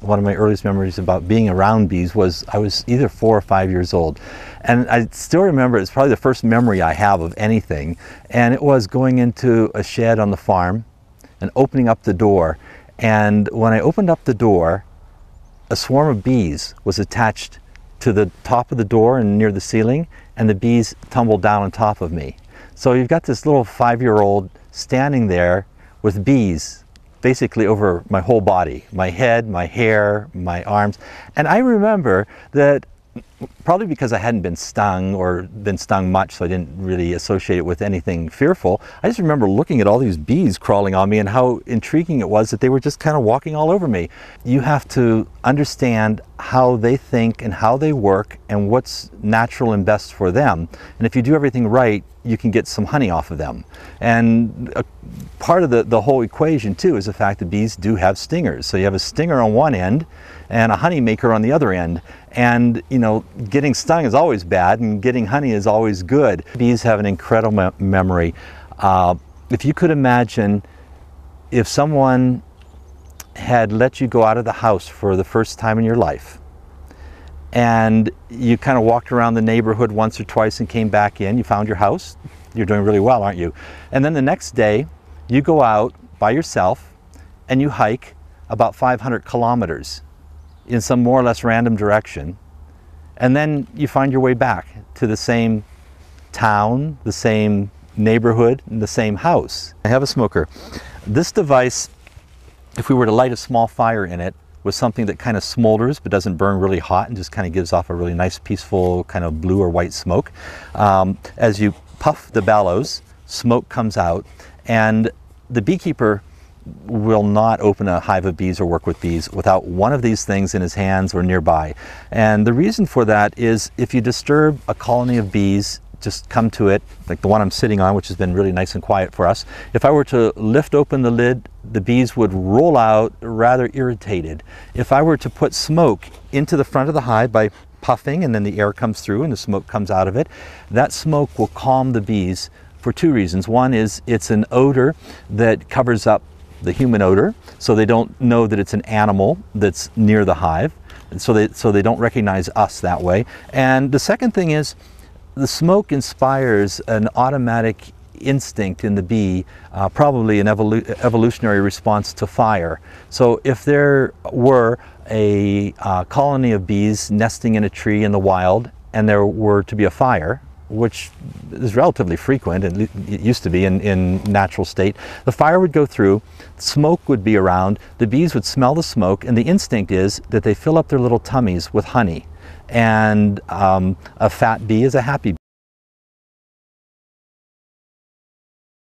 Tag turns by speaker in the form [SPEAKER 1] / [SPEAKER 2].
[SPEAKER 1] one of my earliest memories about being around bees was I was either 4 or 5 years old. And I still remember, it's probably the first memory I have of anything. And it was going into a shed on the farm and opening up the door. And when I opened up the door, a swarm of bees was attached to the top of the door and near the ceiling, and the bees tumbled down on top of me. So you've got this little 5-year-old standing there with bees basically over my whole body, my head, my hair, my arms. And I remember that, probably because I hadn't been stung or been stung much, so I didn't really associate it with anything fearful, I just remember looking at all these bees crawling on me and how intriguing it was that they were just kind of walking all over me. You have to understand how they think and how they work and what's natural and best for them. And if you do everything right, you can get some honey off of them. And part of the whole equation too is the fact that bees do have stingers. So you have a stinger on one end and a honey maker on the other end. And you know, getting stung is always bad and getting honey is always good. Bees have an incredible memory. If you could imagine if someone had let you go out of the house for the first time in your life, and you kind of walked around the neighborhood once or twice and came back in, you found your house, you're doing really well, aren't you? And then the next day, you go out by yourself and you hike about 500 kilometers in some more or less random direction, and then you find your way back to the same town, the same neighborhood, and the same house. I have a smoker. This device, if we were to light a small fire in it, with something that kind of smolders but doesn't burn really hot and just kind of gives off a really nice peaceful kind of blue or white smoke. As you puff the bellows, smoke comes out, and the beekeeper will not open a hive of bees or work with bees without one of these things in his hands or nearby. And the reason for that is if you disturb a colony of bees, just come to it, like the one I'm sitting on, which has been really nice and quiet for us. If I were to lift open the lid, the bees would roll out rather irritated. If I were to put smoke into the front of the hive by puffing, and then the air comes through and the smoke comes out of it, that smoke will calm the bees for two reasons. One is it's an odor that covers up the human odor, so they don't know that it's an animal that's near the hive, and so they don't recognize us that way. And the second thing is, the smoke inspires an automatic instinct in the bee, probably an evolutionary response to fire. So if there were a colony of bees nesting in a tree in the wild and there were to be a fire, which is relatively frequent, and it used to be in natural state, the fire would go through, smoke would be around, the bees would smell the smoke, and the instinct is that they fill up their little tummies with honey. And a fat bee is a happy bee.